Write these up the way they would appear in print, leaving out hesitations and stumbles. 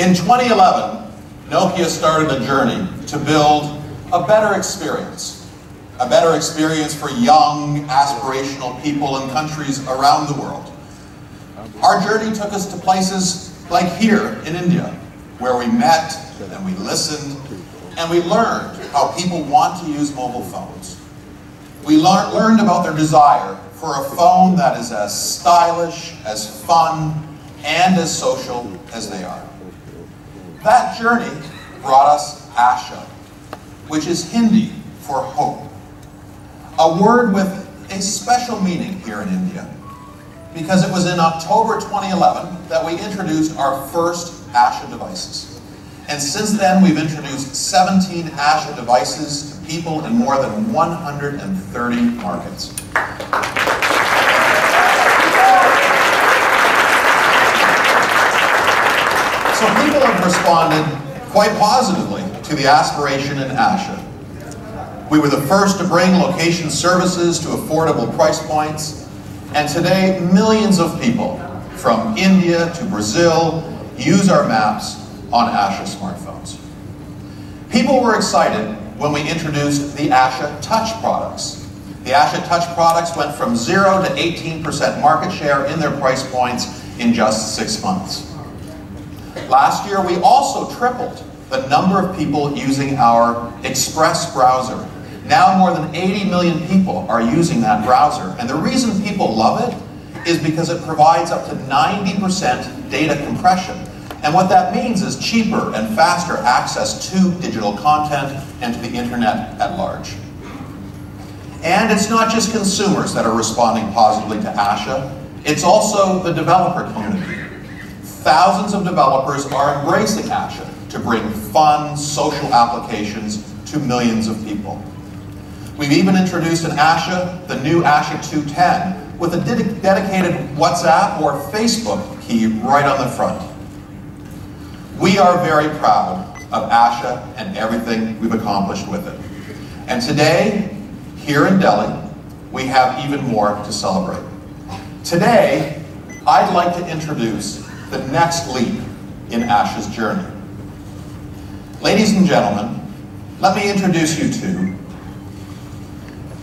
In 2011, Nokia started a journey to build a better experience for young, aspirational people in countries around the world. Our journey took us to places like here in India, where we met and we listened and we learned how people want to use mobile phones. We learned about their desire for a phone that is as stylish, as fun, and as social as they are. That journey brought us Asha, which is Hindi for hope. A word with a special meaning here in India, because it was in October 2011 that we introduced our first Asha devices. And since then, we've introduced 17 Asha devices to people in more than 130 markets. So people have responded quite positively to the aspiration in Asha. We were the first to bring location services to affordable price points, and today millions of people from India to Brazil use our maps on Asha smartphones. People were excited when we introduced the Asha Touch products. The Asha Touch products went from 0 to 18% market share in their price points in just 6 months. Last year, we also tripled the number of people using our Express browser. Now more than 80 million people are using that browser. And the reason people love it is because it provides up to 90% data compression. And what that means is cheaper and faster access to digital content and to the internet at large. And it's not just consumers that are responding positively to Asha, it's also the developer community. Thousands of developers are embracing Asha to bring fun, social applications to millions of people. We've even introduced an Asha, the new Asha 210, with a dedicated WhatsApp or Facebook key right on the front. We are very proud of Asha and everything we've accomplished with it. And today, here in Delhi, we have even more to celebrate. Today, I'd like to introduce the next leap in Asha's journey. Ladies and gentlemen, let me introduce you to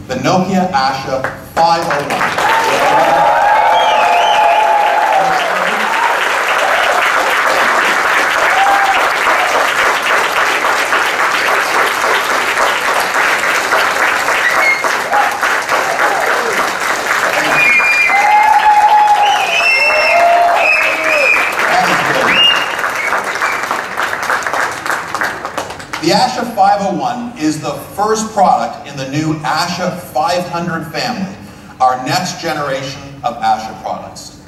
the Nokia Asha 501. The Asha 501 is the first product in the new Asha 500 family, our next generation of Asha products.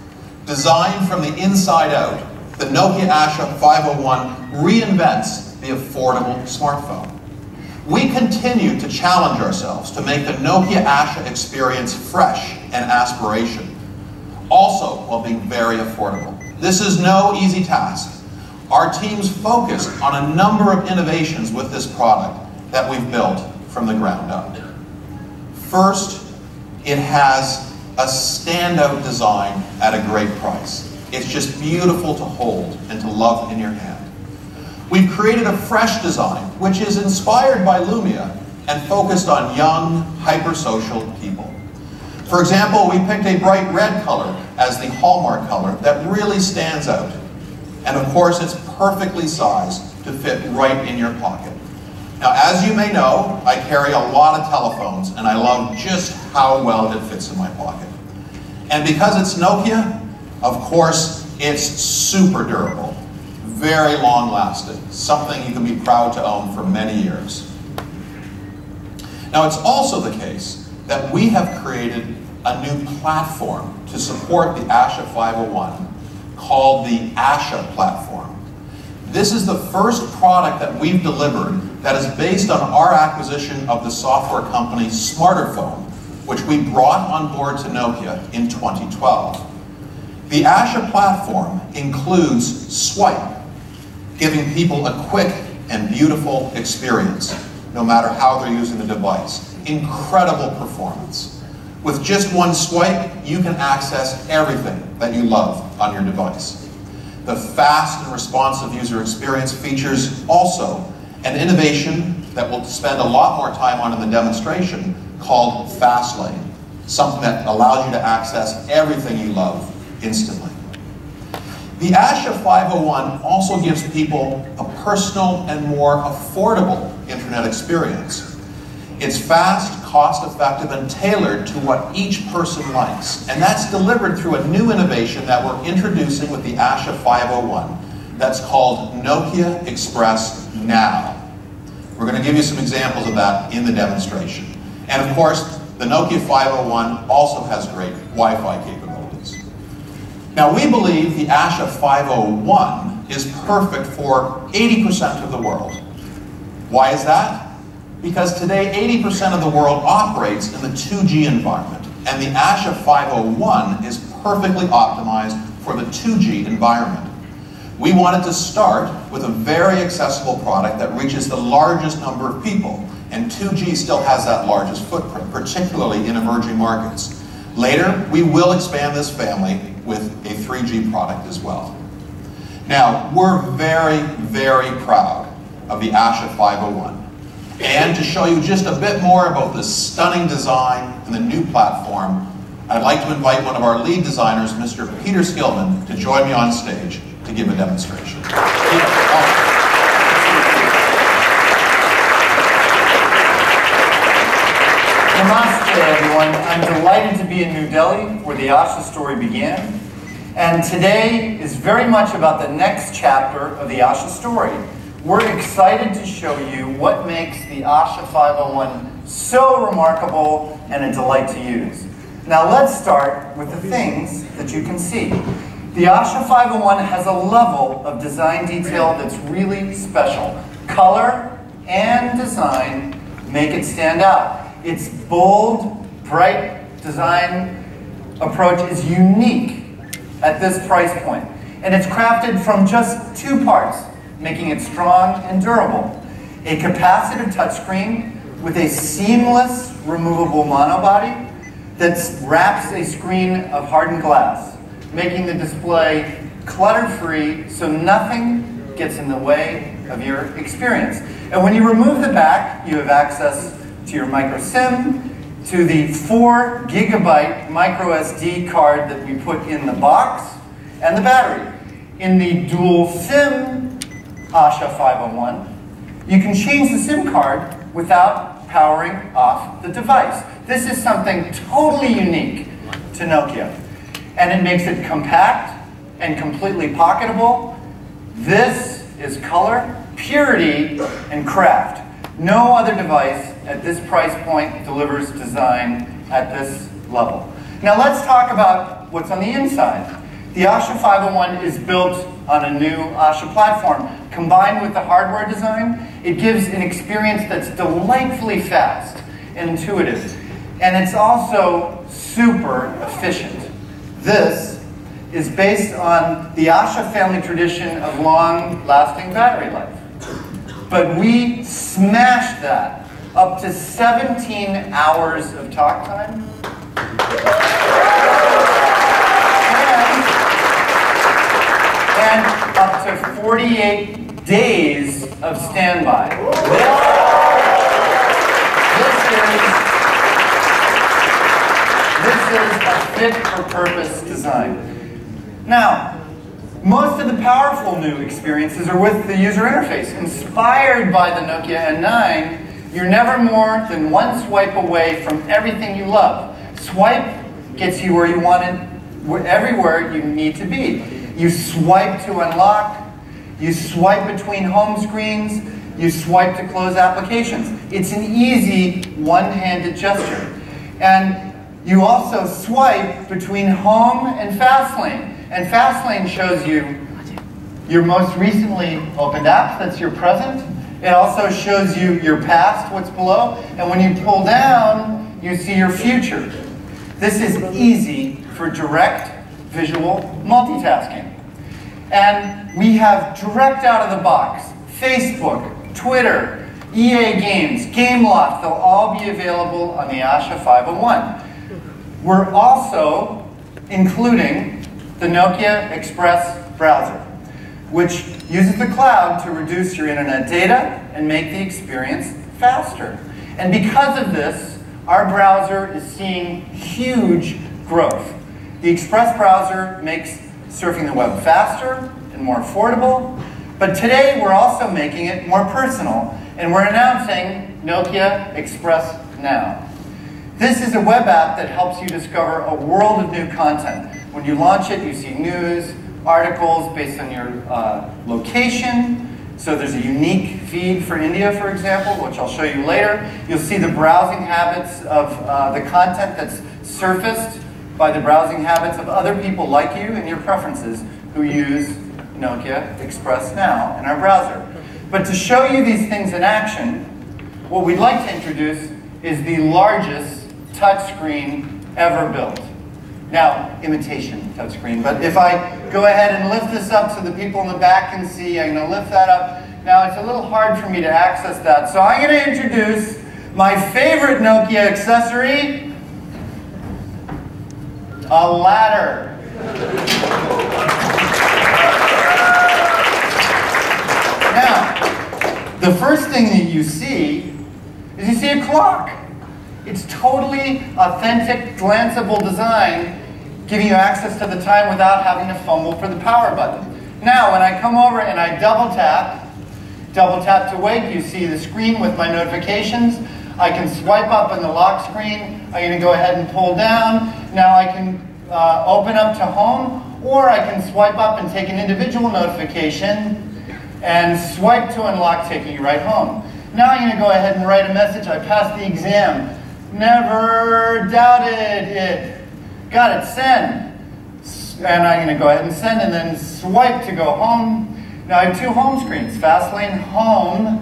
Designed from the inside out, the Nokia Asha 501 reinvents the affordable smartphone. We continue to challenge ourselves to make the Nokia Asha experience fresh and aspirational, also while being very affordable. This is no easy task. Our team's focused on a number of innovations with this product that we've built from the ground up. First, it has a standout design at a great price. It's just beautiful to hold and to love in your hand. We've created a fresh design, which is inspired by Lumia and focused on young, hypersocial people. For example, we picked a bright red color as the hallmark color that really stands out. And of course, it's perfectly sized to fit right in your pocket. Now, as you may know, I carry a lot of telephones, and I love just how well it fits in my pocket. And because it's Nokia, of course, it's super durable, very long-lasting, something you can be proud to own for many years. Now, it's also the case that we have created a new platform to support the Asha 501 called the Asha platform. This is the first product that we've delivered that is based on our acquisition of the software company Smarterphone, which we brought on board to Nokia in 2012. The Asha platform includes Swipe, giving people a quick and beautiful experience, no matter how they're using the device. Incredible performance. With just one swipe, you can access everything that you love on your device. The fast and responsive user experience features also an innovation that we'll spend a lot more time on in the demonstration called Fast Lane, something that allows you to access everything you love instantly. The Asha 501 also gives people a personal and more affordable internet experience. It's fast, cost-effective, and tailored to what each person likes. And that's delivered through a new innovation that we're introducing with the Asha 501 that's called Nokia Express Now. We're going to give you some examples of that in the demonstration. And of course, the Nokia 501 also has great Wi-Fi capabilities. Now, we believe the Asha 501 is perfect for 80% of the world. Why is that? Because today 80% of the world operates in the 2G environment, and the Asha 501 is perfectly optimized for the 2G environment. We wanted to start with a very accessible product that reaches the largest number of people, and 2G still has that largest footprint, particularly in emerging markets. Later, we will expand this family with a 3G product as well. Now, we're very, very proud of the Asha 501. And to show you just a bit more about the stunning design and the new platform, I'd like to invite one of our lead designers, Mr. Peter Skillman, to join me on stage to give a demonstration. Namaste, everyone. I'm delighted to be in New Delhi, where the Asha story began. And today is very much about the next chapter of the Asha story. We're excited to show you what makes the Asha 501 so remarkable and a delight to use. Now let's start with the things that you can see. The Asha 501 has a level of design detail that's really special. Color and design make it stand out. Its bold, bright design approach is unique at this price point. And it's crafted from just two parts, making it strong and durable. A capacitive touchscreen with a seamless removable monobody that wraps a screen of hardened glass, making the display clutter-free so nothing gets in the way of your experience. And when you remove the back, you have access to your micro SIM, to the 4 GB micro SD card that we put in the box, and the battery. In the dual SIM Asha 501, you can change the SIM card without powering off the device. This is something totally unique to Nokia, and it makes it compact and completely pocketable. This is color, purity, and craft. No other device at this price point delivers design at this level. Now let's talk about what's on the inside. The Asha 501 is built on a new Asha platform. Combined with the hardware design, it gives an experience that's delightfully fast and intuitive. And it's also super efficient. This is based on the Asha family tradition of long-lasting battery life. But we smashed that up to 17 hours of talk time. And up to 48 days of standby. This is a fit-for-purpose design. Now, most of the powerful new experiences are with the user interface. Inspired by the Nokia N9, you're never more than one swipe away from everything you love. Swipe gets you where you want it, everywhere you need to be. You swipe to unlock, you swipe between home screens, you swipe to close applications. It's an easy one-handed gesture. And you also swipe between home and fast lane. And fast lane shows you your most recently opened apps, that's your present. It also shows you your past, what's below. And when you pull down, you see your future. This is easy for direct visual multitasking. And we have direct out of the box, Facebook, Twitter, EA Games, Gameloft, they'll all be available on the Asha 501. We're also including the Nokia Express browser. which uses the cloud to reduce your internet data and make the experience faster. And because of this, our browser is seeing huge growth. The Express browser makes surfing the web faster and more affordable, but today we're also making it more personal, and we're announcing Nokia Express Now. This is a web app that helps you discover a world of new content. When you launch it, you see news, articles based on your location. So there's a unique feed for India, for example, which I'll show you later. You'll see the browsing habits of the content that's surfaced by the browsing habits of other people like you and your preferences who use Nokia Express Now in our browser. But to show you these things in action, what we'd like to introduce is the largest touchscreen ever built. Now, imitation touchscreen, but if I go ahead and lift this up so the people in the back can see, I'm going to lift that up. Now, it's a little hard for me to access that, so I'm going to introduce my favorite Nokia accessory, a ladder. Now, the first thing that you see is you see a clock. It's totally authentic, glanceable design, giving you access to the time without having to fumble for the power button. Now, when I come over and I double tap to wake, you see the screen with my notifications. I can swipe up on the lock screen. I'm going to go ahead and pull down. Now I can open up to home, or I can swipe up and take an individual notification and swipe to unlock, taking you right home. Now I'm going to go ahead and write a message. I passed the exam. Never doubted it. Got it, send. And I'm going to go ahead and send and then swipe to go home. Now I have two home screens, Fastlane Home,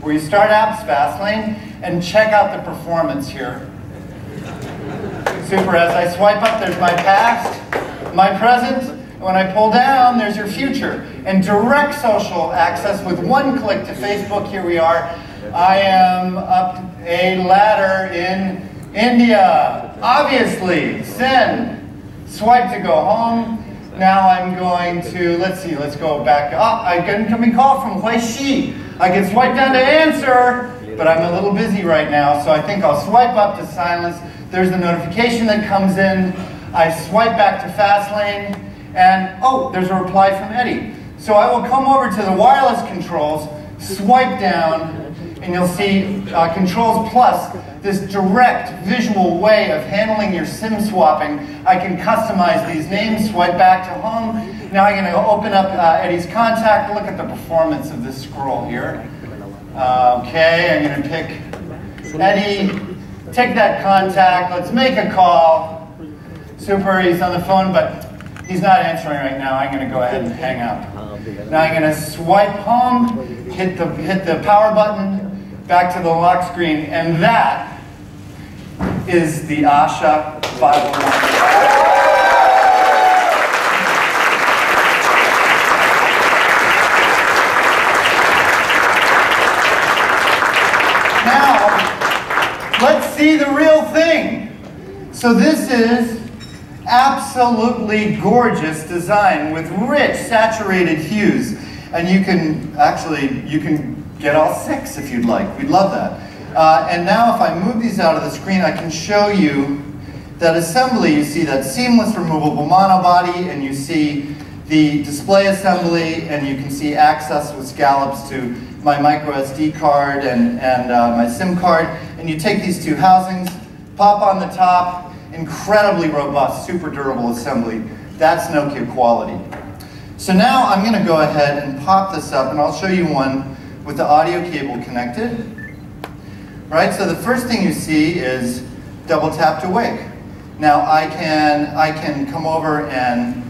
where you start apps Fastlane, and check out the performance here. Super, as I swipe up, there's my past, my present, and when I pull down, there's your future. And direct social access with one click to Facebook, here we are. I am up a ladder in India. Obviously, send. Swipe to go home. Now I'm going to, let's go back. Oh, I get an incoming call from Shi. I can swipe down to answer, but I'm a little busy right now, so I think I'll swipe up to silence. There's the notification that comes in. I swipe back to Fastlane, and oh, there's a reply from Eddie. So I will come over to the wireless controls, swipe down, and you'll see Controls Plus, this direct visual way of handling your SIM swapping. I can customize these names, swipe back to home. Now I'm going to open up Eddie's contact. Look at the performance of this scroll here. Okay, I'm going to pick Eddie, take that contact, let's make a call. Super, he's on the phone, but he's not answering right now. I'm going to go ahead and hang up. Now I'm going to swipe home, hit the power button, back to the lock screen, and that is the Asha 501. Now, let's see the real thing. So this is absolutely gorgeous design with rich, saturated hues. And you can get all 6 if you'd like. We'd love that. And now if I move these out of the screen, I can show you that assembly. You see that seamless removable monobody, and you see the display assembly, and you can see access with scallops to my micro SD card and my SIM card. And you take these 2 housings, pop on the top, incredibly robust, super durable assembly. That's Nokia quality. So now I'm going to go ahead and pop this up, and I'll show you one with the audio cable connected. Right, so the first thing you see is double tap to wake. Now I can come over and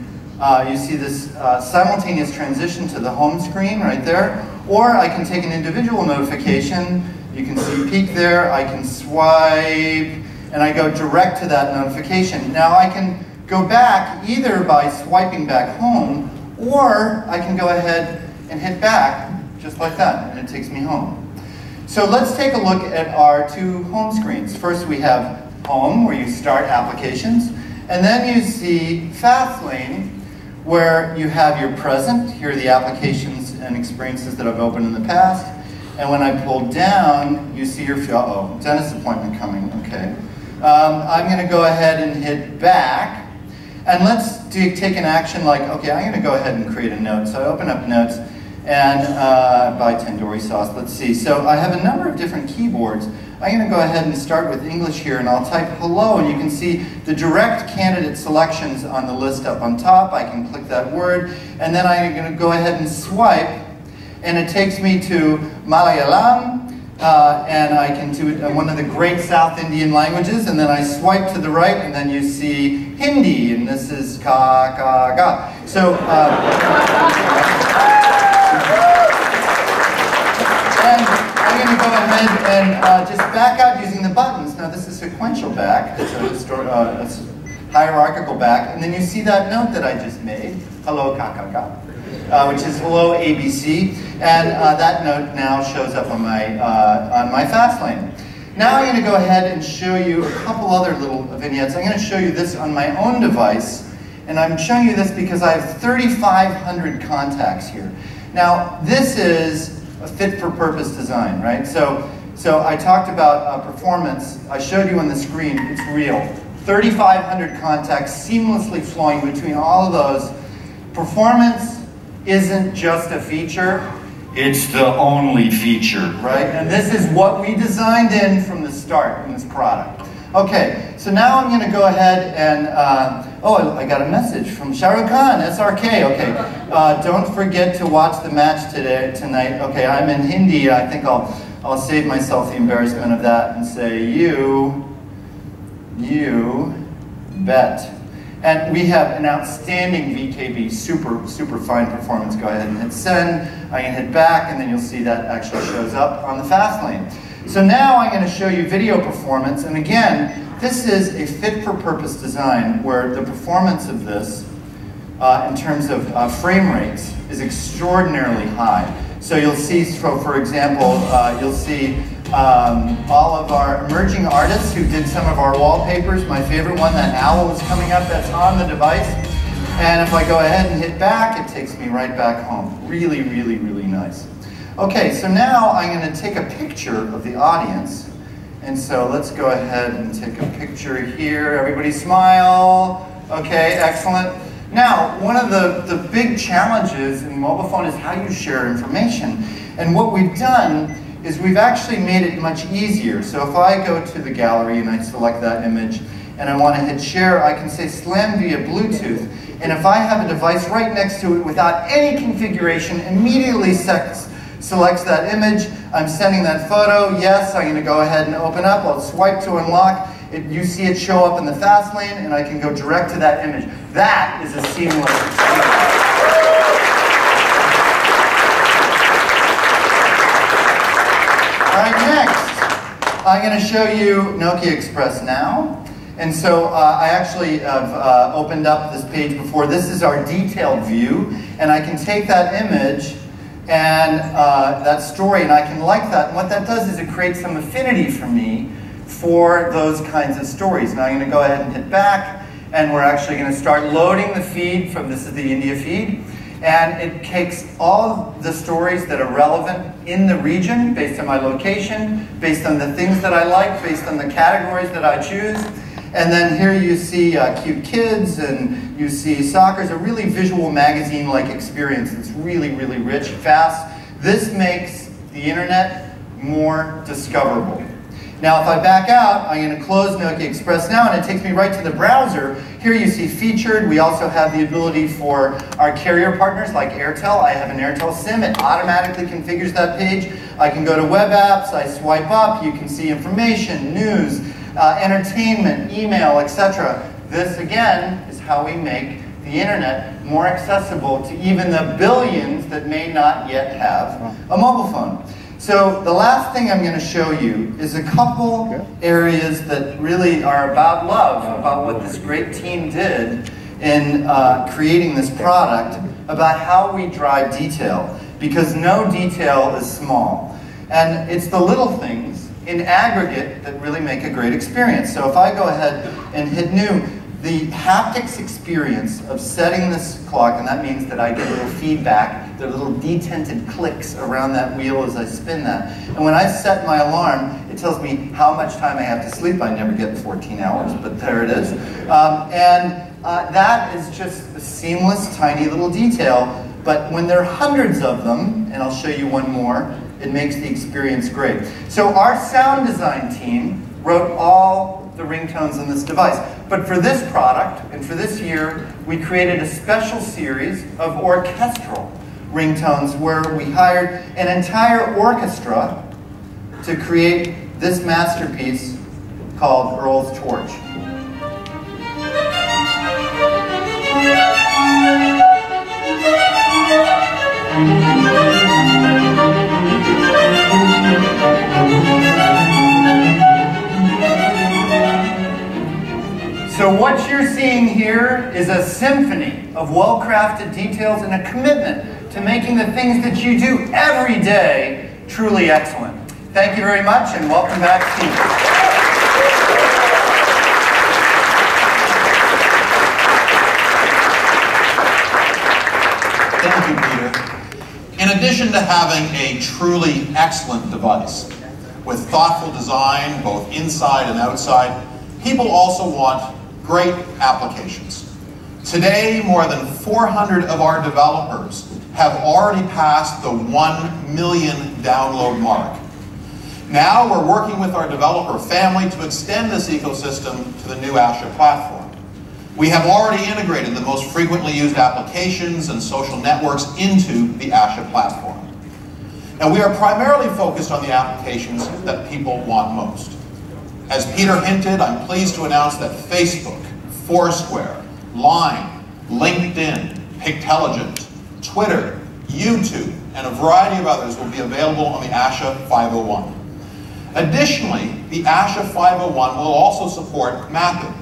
you see this simultaneous transition to the home screen right there, or I can take an individual notification. You can see peek there. I can swipe, and I go direct to that notification. Now I can go back either by swiping back home, or I can go ahead and hit back just like that, and it takes me home. So let's take a look at our 2 home screens. First we have home, where you start applications, and then you see Fastlane, where you have your present. Here are the applications and experiences that I've opened in the past. And when I pull down, you see your, uh-oh, dentist appointment coming, okay. I'm gonna go ahead and hit back. And let's take an action like, okay, I'm gonna go ahead and create a note. So I open up notes and buy tandoori sauce, let's see. So I have a number of different keyboards. I'm gonna go ahead and start with English here, and I'll type hello, and you can see the direct candidate selections on the list up on top. I can click that word, and then I'm gonna go ahead and swipe, and it takes me to Malayalam, and I can do it one of the great South Indian languages, and then I swipe to the right, and then you see Hindi, and this is ka, ka, ga. So, and I'm going to go ahead and just back out using the buttons. Now this is sequential back, it's a hierarchical back, and then you see that note that I just made, hello ka, ka, ka, which is hello ABC, and that note now shows up on my fast lane. Now I'm going to go ahead and show you a couple other little vignettes. I'm going to show you this on my own device, and I'm showing you this because I have 3,500 contacts here. Now this is a fit-for-purpose design, right? So I talked about performance. I showed you on the screen, it's real. 3,500 contacts seamlessly flowing between all of those. Performance isn't just a feature, it's the only feature, right? And this is what we designed in from the start in this product. Okay, so now I'm going to go ahead and, oh, I got a message from Shah Rukh Khan, SRK, okay. Don't forget to watch the match tonight. Okay, I'm in Hindi. I think I'll save myself the embarrassment of that and say, you bet. And we have an outstanding VKB, super fine performance. Go ahead and hit send. I can hit back, and then you'll see that actually shows up on the fast lane. So now I'm going to show you video performance, and again, this is a fit-for-purpose design where the performance of this, in terms of frame rates, is extraordinarily high. So you'll see, for example, you'll see all of our emerging artists who did some of our wallpapers. My favorite one, that owl is coming up, that's on the device. And if I go ahead and hit back, it takes me right back home. Really nice. Okay, so now I'm going to take a picture of the audience. And so let's go ahead and take a picture here. Everybody smile. Okay, excellent. Now, one of the big challenges in mobile phone is how you share information. And what we've done is we've actually made it much easier. So if I go to the gallery and I select that image and I want to hit share, I can say slam via Bluetooth. And if I have a device right next to it without any configuration, immediately selects that image. I'm sending that photo. Yes, I'm going to go ahead and open up. I'll swipe to unlock. You see it show up in the fast lane, and I can go direct to that image. That is a seamless experience. All right, next, I'm going to show you Nokia Express Now. And so I actually have opened up this page before. This is our detailed view, and I can take that image and that story, and I can like that. And what that does is it creates some affinity for me for those kinds of stories. Now I'm going to go ahead and hit back, and we're actually going to start loading the feed from, this is the India feed, and it takes all the stories that are relevant in the region, based on my location, based on the things that I like, based on the categories that I choose. And then here you see cute kids, and you see soccer. It's a really visual magazine-like experience. It's really rich, fast. This makes the internet more discoverable. Now if I back out, I'm going to close Nokia Express Now, and it takes me right to the browser. Here you see featured. We also have the ability for our carrier partners like Airtel. I have an Airtel SIM. It automatically configures that page. I can go to web apps. I swipe up. You can see information, news, entertainment, email, etc. This, again, is how we make the internet more accessible to even the billions that may not yet have a mobile phone. So the last thing I'm going to show you is a couple areas that really are about love, about what this great team did in creating this product, about how we drive detail, because no detail is small. And it's the little things in aggregate that really make a great experience. So if I go ahead and hit new, the haptics experience of setting this clock, and that means that I get a little feedback, there are little detented clicks around that wheel as I spin that. And when I set my alarm, it tells me how much time I have to sleep. I never get 14 hours, but there it is. That is just a seamless, tiny little detail. But when there are hundreds of them, and I'll show you one more, it makes the experience great. So our sound design team wrote all the ringtones on this device. But for this product, and for this year, we created a special series of orchestral ringtones where we hired an entire orchestra to create this masterpiece called Earl's Torch. So what you're seeing here is a symphony of well-crafted details and a commitment to making the things that you do every day truly excellent. Thank you very much, and welcome back, Steve. Thank you, Peter. In addition to having a truly excellent device with thoughtful design both inside and outside, people also want great applications. Today, more than 400 of our developers have already passed the 1 million download mark. Now we're working with our developer family to extend this ecosystem to the new Asha platform. We have already integrated the most frequently used applications and social networks into the Asha platform. Now we are primarily focused on the applications that people want most. As Peter hinted, I'm pleased to announce that Facebook, Foursquare, Line, LinkedIn, Pictelligent, Twitter, YouTube, and a variety of others will be available on the Asha 501. Additionally, the Asha 501 will also support mapping.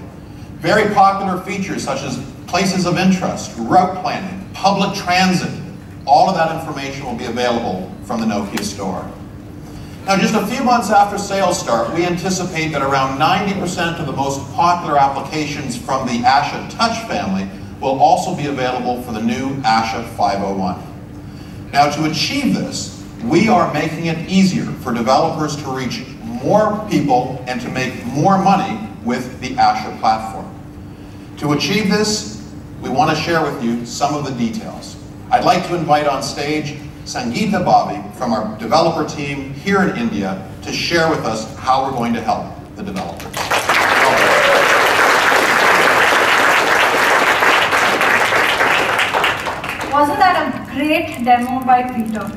Very popular features such as places of interest, route planning, public transit, all of that information will be available from the Nokia store. Now, just a few months after sales start, we anticipate that around 90% of the most popular applications from the Asha Touch family will also be available for the new Asha 501. Now, to achieve this, we are making it easier for developers to reach more people and to make more money with the Asha platform. To achieve this, we want to share with you some of the details. I'd like to invite on stage Sangeeta Bobby from our developer team here in India to share with us how we're going to help the developers. Wasn't that a great demo by Peter?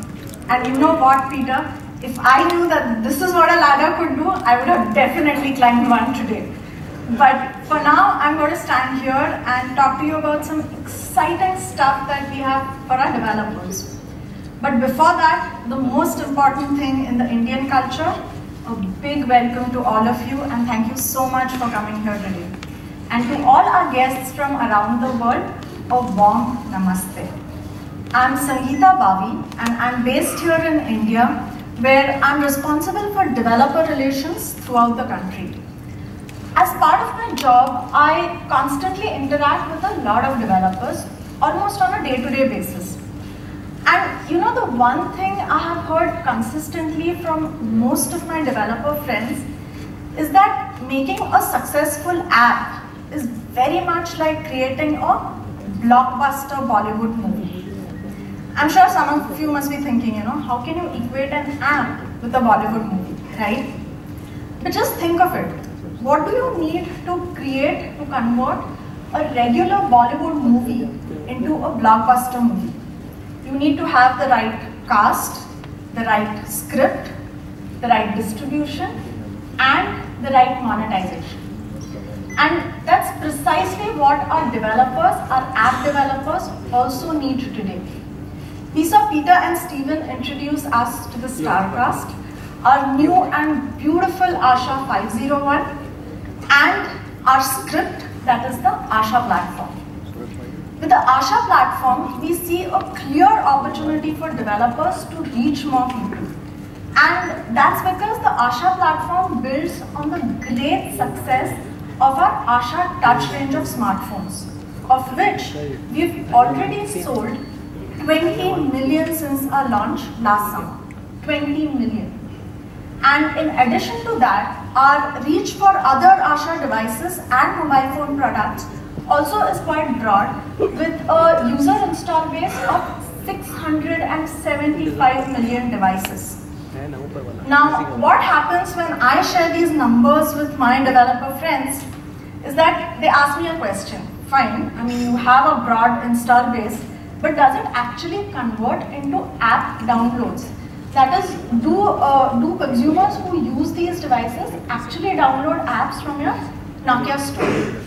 And you know what, Peter? If I knew that this is what a ladder could do, I would have definitely climbed one today. But for now, I'm going to stand here and talk to you about some exciting stuff that we have for our developers. But before that, the most important thing in the Indian culture, a big welcome to all of you, and thank you so much for coming here today. And to all our guests from around the world, a warm namaste. I'm Sangeeta Bobby, and I'm based here in India, where I'm responsible for developer relations throughout the country. As part of my job, I constantly interact with a lot of developers, almost on a day-to-day basis. And you know, the one thing I have heard consistently from most of my developer friends is that making a successful app is very much like creating a blockbuster Bollywood movie. I'm sure some of you must be thinking, how can you equate an app with a Bollywood movie, right? But just think of it. What do you need to convert a regular Bollywood movie into a blockbuster movie? You need to have the right cast, the right script, the right distribution, and the right monetization. And that's precisely what our developers, our app developers, also need today. We saw Peter and Steven introduce us to the Starcast, our new and beautiful Asha 501, and our script, that is the Asha platform. With the Asha platform, we see a clear opportunity for developers to reach more people. And that's because the Asha platform builds on the great success of our Asha touch range of smartphones, of which we've already sold 20 million since our launch last summer. 20 million. And in addition to that, our reach for other Asha devices and mobile phone products also is quite broad, with a user install base of 675 million devices. Now, what happens when I share these numbers with my developer friends is that they ask me a question. Fine, I mean, you have a broad install base, but does it actually convert into app downloads? That is, do consumers who use these devices actually download apps from your Nokia store?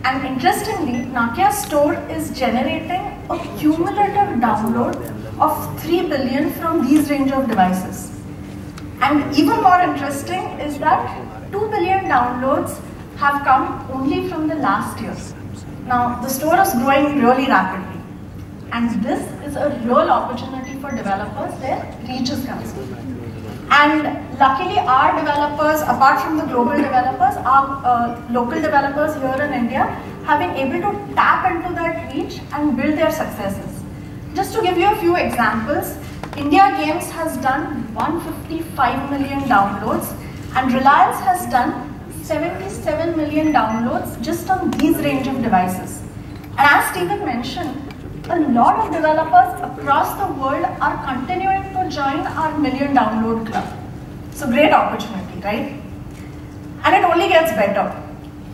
And interestingly, Nokia store is generating a cumulative download of 3 billion from these range of devices. And even more interesting is that 2 billion downloads have come only from the last year. Now, the store is growing really rapidly. And this is a real opportunity for developers where reach is concerned. And luckily, our developers, apart from the global developers, our local developers here in India have been able to tap into that reach and build their successes. Just to give you a few examples, India Games has done 155 million downloads, and Reliance has done 77 million downloads just on these range of devices. And as Stephen mentioned, a lot of developers across the world are continuing to join our million download club. So great opportunity, right? And it only gets better,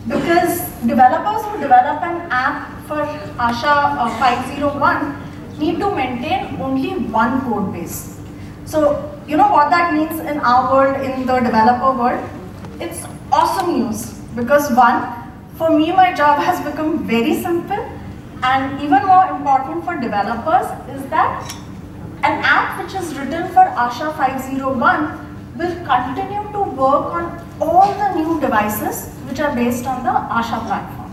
because developers who develop an app for Asha 501 need to maintain only one code base. So you know what that means in our world, in the developer world? It's awesome news, because one, for me, my job has become very simple. And even more important for developers is that an app which is written for Asha 501 will continue to work on all the new devices which are based on the Asha platform.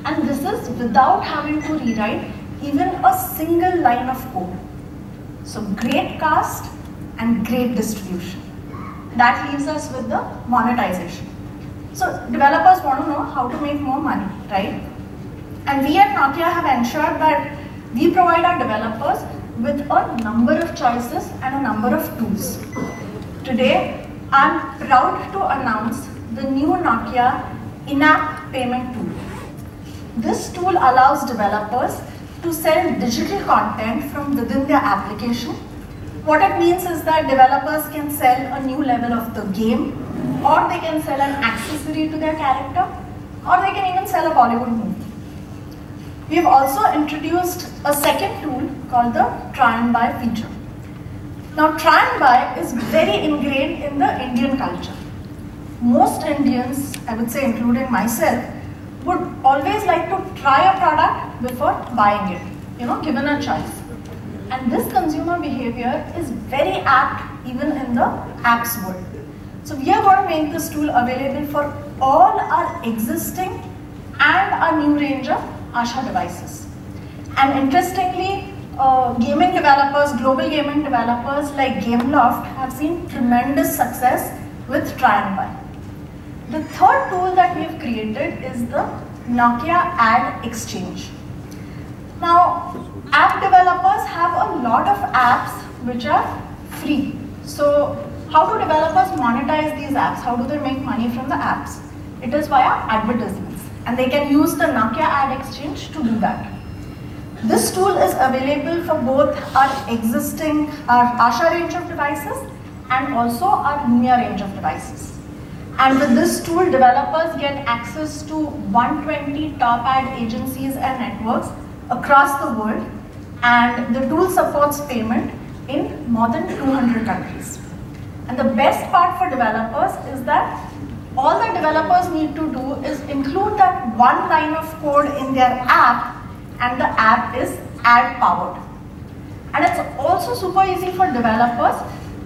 And this is without having to rewrite even a single line of code. So great cast and great distribution. That leaves us with the monetization. So developers want to know how to make more money, right? And we at Nokia have ensured that we provide our developers with a number of choices and a number of tools. Today, I'm proud to announce the new Nokia in-app payment tool. This tool allows developers to sell digital content from within their application. What it means is that developers can sell a new level of the game, or they can sell an accessory to their character, or they can even sell a Bollywood movie. We have also introduced a second tool called the try and buy feature. Now, try and buy is very ingrained in the Indian culture. Most Indians, I would say including myself, would always like to try a product before buying it, given a choice. And this consumer behavior is very apt even in the apps world. So we are going to make this tool available for all our existing and our new range of Asha devices. And interestingly, gaming developers, global gaming developers like Gameloft have seen tremendous success with try and buy. The third tool that we have created is the Nokia Ad Exchange. Now, app developers have a lot of apps which are free. So how do developers monetize these apps? How do they make money from the apps? It is via advertisements. And they can use the Nokia Ad Exchange to do that. This tool is available for both our Asha range of devices and also our Lumia range of devices. And with this tool, developers get access to 120 top ad agencies and networks across the world. And the tool supports payment in more than 200 countries. And the best part for developers is that all the developers need to do is include that one line of code in their app, and the app is ad powered. And it's also super easy for developers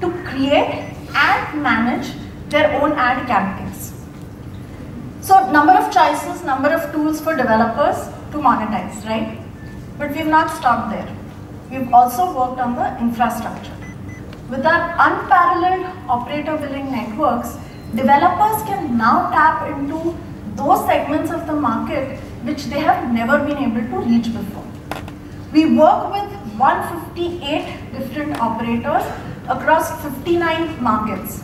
to create and manage their own ad campaigns. So number of choices, number of tools for developers to monetize, right? But we've not stopped there. We've also worked on the infrastructure. With our unparalleled operator billing networks, developers can now tap into those segments of the market which they have never been able to reach before. We work with 158 different operators across 59 markets.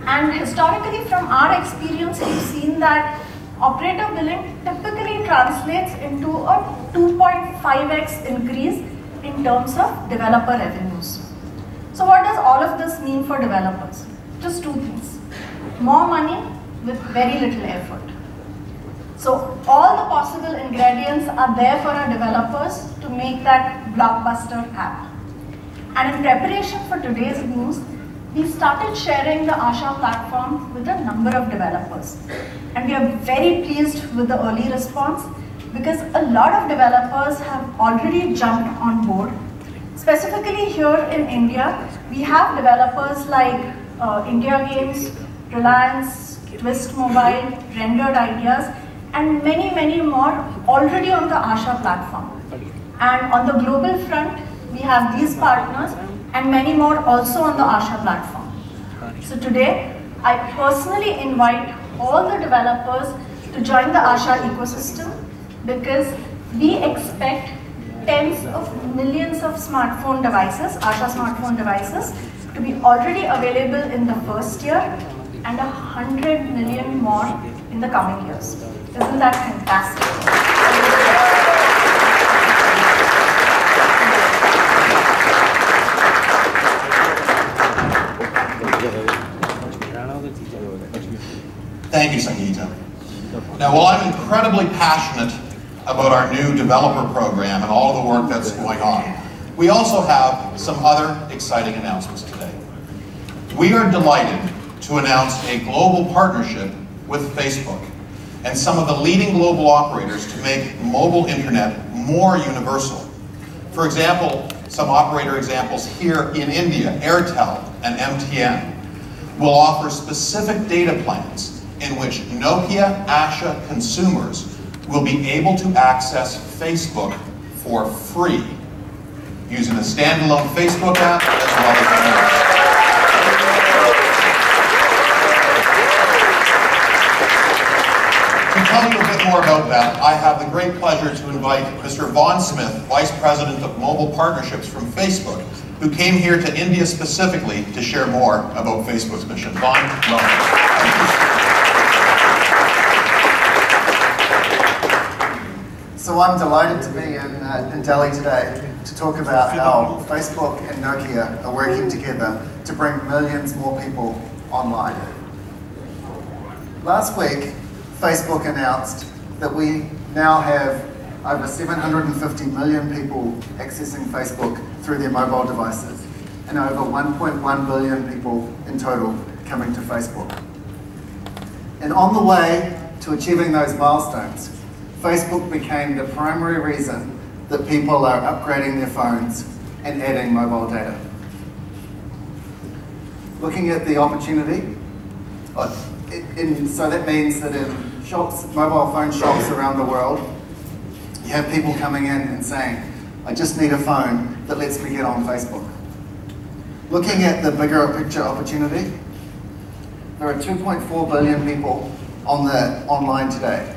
And historically, from our experience, we've seen that operator billing typically translates into a 2.5x increase in terms of developer revenues. So what does all of this mean for developers? Just two things. More money with very little effort. So all the possible ingredients are there for our developers to make that blockbuster app. And in preparation for today's news, we started sharing the Asha platform with a number of developers. And we are very pleased with the early response because a lot of developers have already jumped on board. Specifically here in India, we have developers like India Games, Reliance, Twist Mobile, Rendered Ideas, and many, many more already on the Asha platform. And on the global front, we have these partners and many more also on the Asha platform. So today, I personally invite all the developers to join the Asha ecosystem because we expect tens of millions of smartphone devices, Asha smartphone devices, to be already available in the first year and 100 million more in the coming years. Isn't that fantastic? Thank you, Sangeeta. Now, while I'm incredibly passionate about our new developer program and all of the work that's going on, we also have some other exciting announcements today. We are delighted to announce a global partnership with Facebook and some of the leading global operators to make mobile internet more universal. For example, some operator examples here in India, Airtel and MTN, will offer specific data plans in which Nokia Asha consumers will be able to access Facebook for free using a standalone Facebook app as well as to tell you a bit more about that, I have the great pleasure to invite Mr. Vaughn Smith, Vice President of Mobile Partnerships from Facebook, who came here to India specifically to share more about Facebook's mission. Vaughn, welcome. So I'm delighted to be in Delhi today to talk about how Facebook and Nokia are working together to bring millions more people online. Last week, Facebook announced that we now have over 750 million people accessing Facebook through their mobile devices, and over 1.1 billion people in total coming to Facebook. And on the way to achieving those milestones, Facebook became the primary reason that people are upgrading their phones and adding mobile data. Looking at the opportunity, so that means that in shops, mobile phone shops around the world, you have people coming in and saying, I just need a phone that lets me get on Facebook. Looking at the bigger picture opportunity, there are 2.4 billion people online today.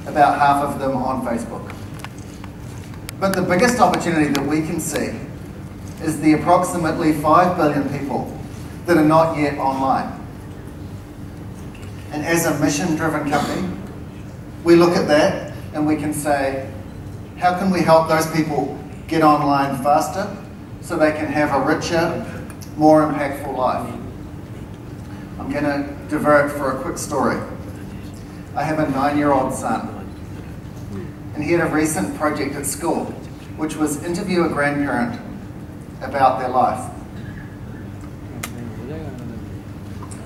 About half of them on Facebook. But the biggest opportunity that we can see is the approximately 5 billion people that are not yet online. And as a mission-driven company, we look at that and we can say, how can we help those people get online faster so they can have a richer, more impactful life? I'm going to divert for a quick story. I have a 9-year-old son, and he had a recent project at school, which was interview a grandparent about their life.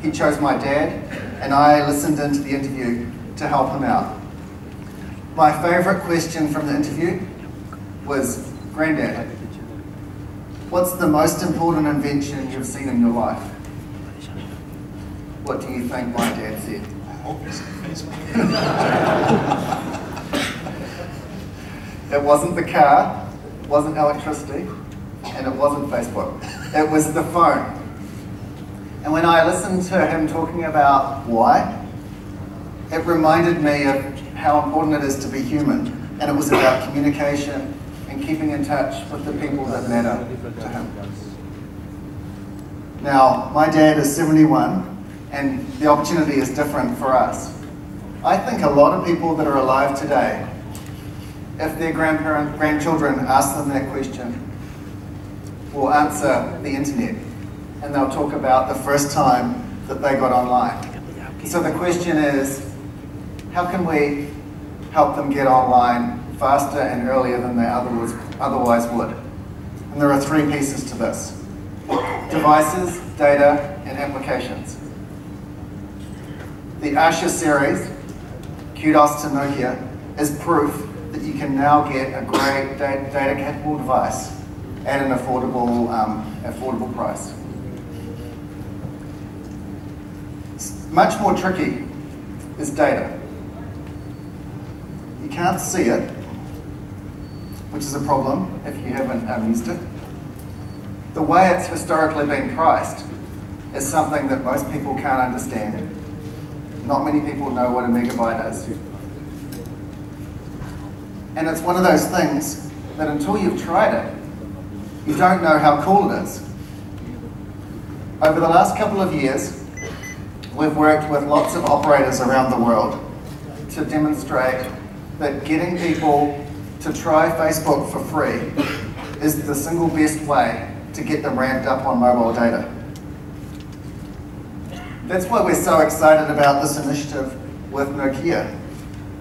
He chose my dad, and I listened into the interview to help him out. My favourite question from the interview was, Granddad, what's the most important invention you've seen in your life? What do you think my dad said? I hope it's Facebook. It wasn't the car, it wasn't electricity, and it wasn't Facebook. It was the phone. And when I listened to him talking about why, It reminded me of how important it is to be human, and it was about communication and keeping in touch with the people that matter to him. Now, my dad is 71, and the opportunity is different for us. I think a lot of people that are alive today, if their grandchildren ask them that question, will answer the internet, and they'll talk about the first time that they got online. So the question is, how can we help them get online faster and earlier than they otherwise would? And there are three pieces to this: devices, data, and applications. The Asha series, kudos to Nokia, is proof that you can now get a great data-capable device at an affordable price. Much more tricky is data. You can't see it, which is a problem if you haven't used it. The way it's historically been priced is something that most people can't understand. Not many people know what a megabyte is. And it's one of those things that until you've tried it, you don't know how cool it is. Over the last couple of years, we've worked with lots of operators around the world to demonstrate that getting people to try Facebook for free is the single best way to get them ramped up on mobile data. That's why we're so excited about this initiative with Nokia,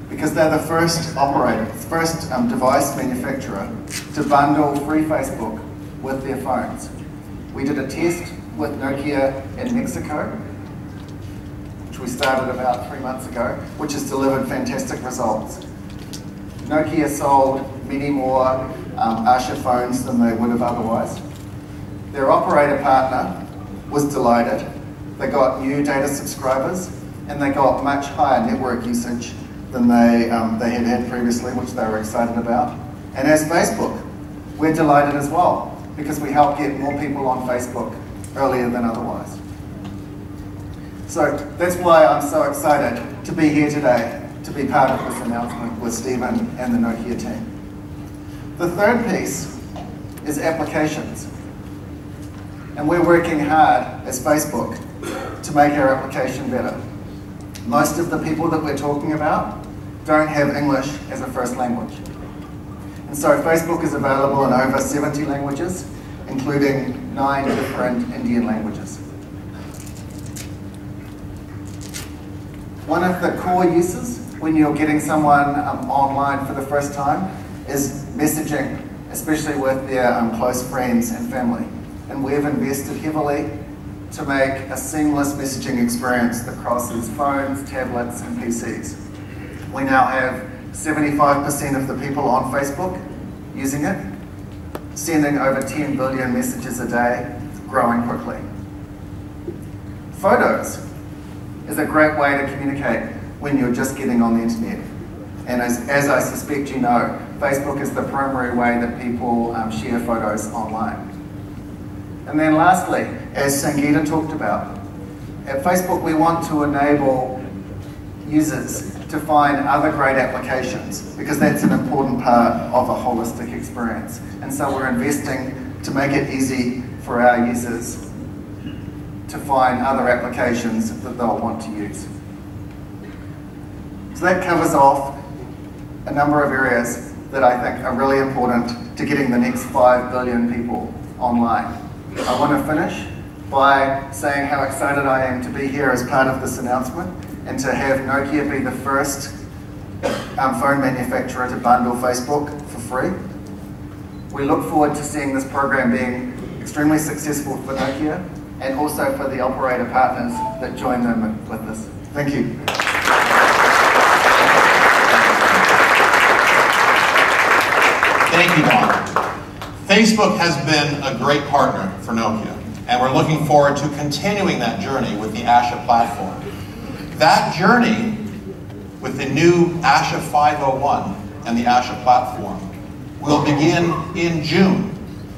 because they're the first operator, first device manufacturer to bundle free Facebook with their phones. We did a test with Nokia in Mexico, which we started about 3 months ago, which has delivered fantastic results. Nokia sold many more Asha phones than they would have otherwise. Their operator partner was delighted. They got new data subscribers, and they got much higher network usage than they had had previously, which they were excited about. And as Facebook, we're delighted as well, because we help get more people on Facebook earlier than otherwise. So that's why I'm so excited to be here today, to be part of this announcement with Stephen and the Nokia team. The third piece is applications. And we're working hard as Facebook to make our application better. Most of the people that we're talking about don't have English as a first language. And so Facebook is available in over 70 languages, including 9 different Indian languages. One of the core uses when you're getting someone online for the first time is messaging, especially with their close friends and family. And we've invested heavily to make a seamless messaging experience that crosses phones, tablets, and PCs. We now have 75% of the people on Facebook using it, sending over 10 billion messages a day, growing quickly. Photos is a great way to communicate when you're just getting on the internet. And as I suspect you know, Facebook is the primary way that people share photos online. And then lastly, as Sangeeta talked about, at Facebook we want to enable users to find other great applications, because that's an important part of a holistic experience. And so we're investing to make it easy for our users to find other applications that they'll want to use. So that covers off a number of areas that I think are really important to getting the next 5 billion people online. I want to finish by saying how excited I am to be here as part of this announcement and to have Nokia be the first phone manufacturer to bundle Facebook for free. We look forward to seeing this program being extremely successful for Nokia and also for the operator partners that join them with this. Thank you. Thank you, Don. Facebook has been a great partner for Nokia, and we're looking forward to continuing that journey with the Asha platform. That journey with the new Asha 501 and the Asha platform will begin in June,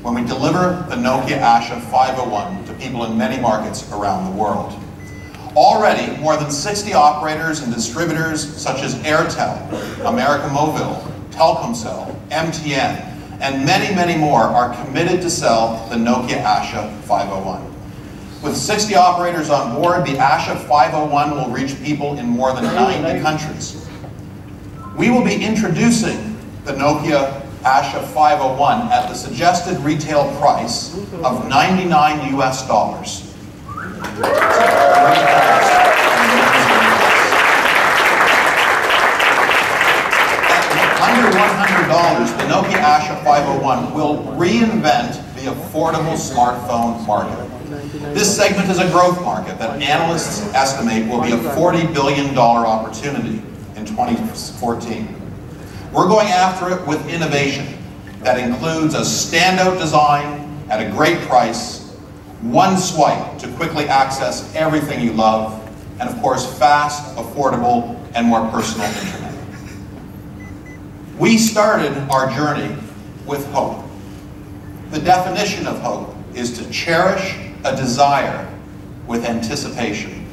when we deliver the Nokia Asha 501 to people in many markets around the world. Already, more than 60 operators and distributors such as Airtel, America Mobile, Telkomsel, MTN, and many, many more are committed to sell the Nokia Asha 501. With 60 operators on board, the Asha 501 will reach people in more than 90 countries. We will be introducing the Nokia Asha 501 at the suggested retail price of $99 US. Under $100, the Nokia Asha 501 will reinvent the affordable smartphone market. This segment is a growth market that analysts estimate will be a $40 billion opportunity in 2014. We're going after it with innovation that includes a standout design at a great price, one swipe to quickly access everything you love, and of course fast, affordable, and more personal internet. We started our journey with hope. The definition of hope is to cherish a desire with anticipation.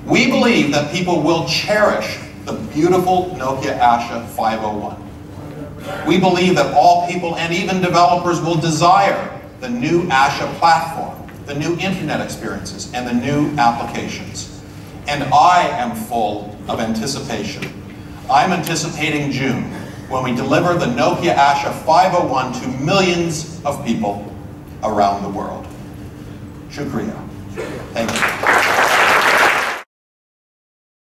We believe that people will cherish the beautiful Nokia Asha 501. We believe that all people and even developers will desire the new Asha platform, the new internet experiences, and the new applications. And I am full of anticipation. I'm anticipating June, when we deliver the Nokia Asha 501 to millions of people around the world. Shukriya. Thank you.